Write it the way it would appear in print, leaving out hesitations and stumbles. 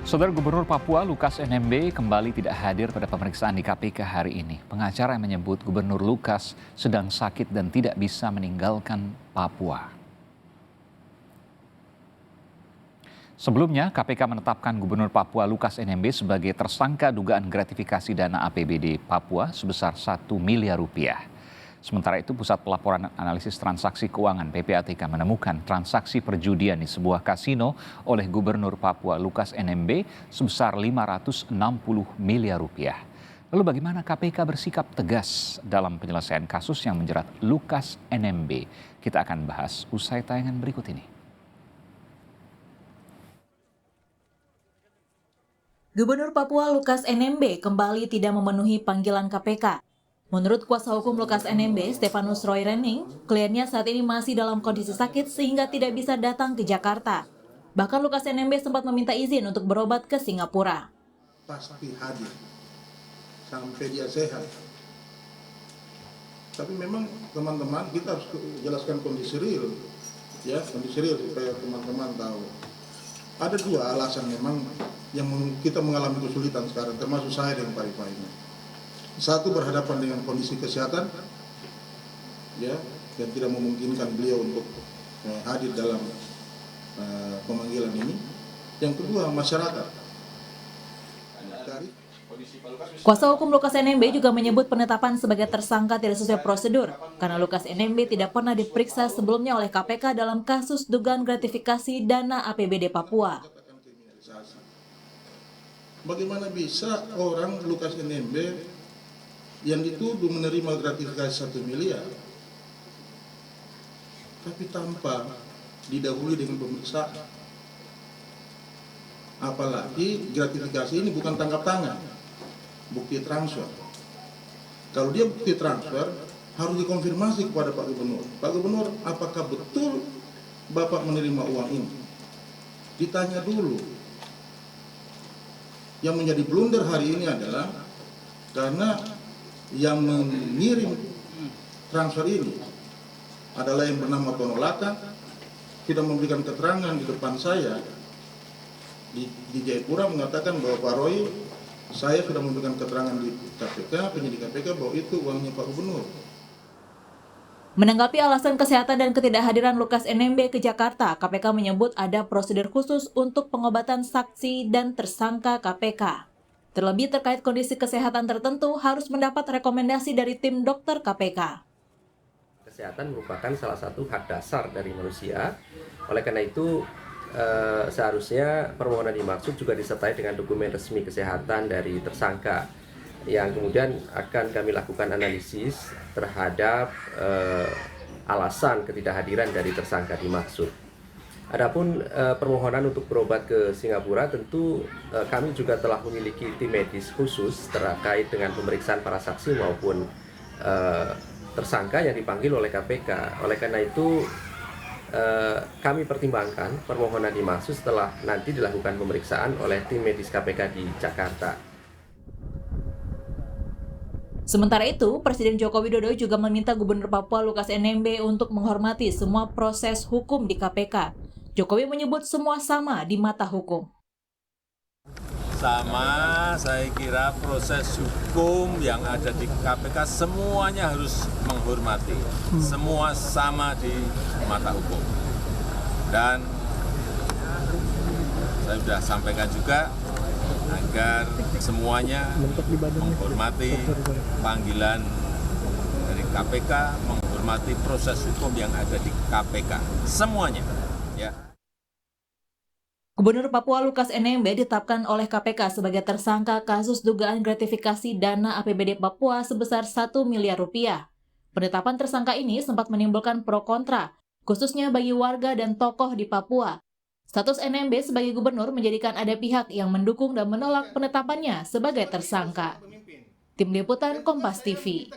Saudara Gubernur Papua Lukas NMB kembali tidak hadir pada pemeriksaan di KPK hari ini. Pengacara yang menyebut Gubernur Lukas sedang sakit dan tidak bisa meninggalkan Papua. Sebelumnya, KPK menetapkan Gubernur Papua Lukas NMB sebagai tersangka dugaan gratifikasi dana APBD Papua sebesar 1 miliar rupiah. Sementara itu, Pusat Pelaporan Analisis Transaksi Keuangan (PPATK) menemukan transaksi perjudian di sebuah kasino oleh Gubernur Papua Lukas NMB sebesar 560 miliar rupiah. Lalu bagaimana KPK bersikap tegas dalam penyelesaian kasus yang menjerat Lukas NMB? Kita akan bahas usai tayangan berikut ini. Gubernur Papua Lukas NMB kembali tidak memenuhi panggilan KPK. Menurut kuasa hukum Lukas NMB, Stefanus Roy Renning, kliennya saat ini masih dalam kondisi sakit sehingga tidak bisa datang ke Jakarta. Bahkan Lukas NMB sempat meminta izin untuk berobat ke Singapura. Pasti hadir sampai dia sehat. Tapi memang teman-teman kita harus jelaskan kondisi real, ya kondisi real supaya teman-teman tahu. Ada dua alasan memang yang kita mengalami kesulitan sekarang, termasuk saya dengan Pak Ipa ini. Satu, berhadapan dengan kondisi kesehatan, ya, yang tidak memungkinkan beliau untuk hadir dalam pemanggilan ini. Yang kedua, masyarakat. Kuasa hukum Lukas NMB juga menyebut penetapan sebagai tersangka tidak sesuai prosedur karena Lukas NMB tidak pernah diperiksa sebelumnya oleh KPK dalam kasus dugaan gratifikasi dana APBD Papua. Bagaimana bisa orang Lukas NMB yang dituduh menerima gratifikasi 1 miliar tapi tanpa didahului dengan pemeriksaan? Apalagi gratifikasi ini bukan tangkap tangan, bukti transfer. Kalau dia bukti transfer, harus dikonfirmasi kepada Pak Gubernur. Pak Gubernur, apakah betul Bapak menerima uang ini? Ditanya dulu. Yang menjadi blunder hari ini adalah karena yang mengirim transfer ini adalah yang bernama Tono Laka, tidak memberikan keterangan di depan saya di Jayapura, mengatakan bahwa Pak Roy, saya sudah memberikan keterangan di KPK, penyidik KPK, bahwa itu uangnya Pak Gubernur. Menanggapi alasan kesehatan dan ketidakhadiran Lukas NMB ke Jakarta, KPK menyebut ada prosedur khusus untuk pengobatan saksi dan tersangka KPK. Terlebih terkait kondisi kesehatan tertentu harus mendapat rekomendasi dari tim dokter KPK. Kesehatan merupakan salah satu hak dasar dari manusia. Oleh karena itu, seharusnya permohonan dimaksud juga disertai dengan dokumen resmi kesehatan dari tersangka yang kemudian akan kami lakukan analisis terhadap alasan ketidakhadiran dari tersangka dimaksud. Adapun permohonan untuk berobat ke Singapura, tentu kami juga telah memiliki tim medis khusus terkait dengan pemeriksaan para saksi maupun tersangka yang dipanggil oleh KPK. Oleh karena itu kami pertimbangkan permohonan dimaksud setelah nanti dilakukan pemeriksaan oleh tim medis KPK di Jakarta. Sementara itu, Presiden Joko Widodo juga meminta Gubernur Papua Lukas NMB untuk menghormati semua proses hukum di KPK. Jokowi menyebut semua sama di mata hukum. Sama, saya kira proses hukum yang ada di KPK semuanya harus menghormati. Semua sama di mata hukum. Dan saya sudah sampaikan juga agar semuanya menghormati panggilan dari KPK, menghormati proses hukum yang ada di KPK. Semuanya, ya. Gubernur Papua Lukas NMB ditetapkan oleh KPK sebagai tersangka kasus dugaan gratifikasi dana APBD Papua sebesar 1 miliar rupiah. Penetapan tersangka ini sempat menimbulkan pro kontra, khususnya bagi warga dan tokoh di Papua. Status NMB sebagai gubernur menjadikan ada pihak yang mendukung dan menolak penetapannya sebagai tersangka. Tim Liputan Kompas TV.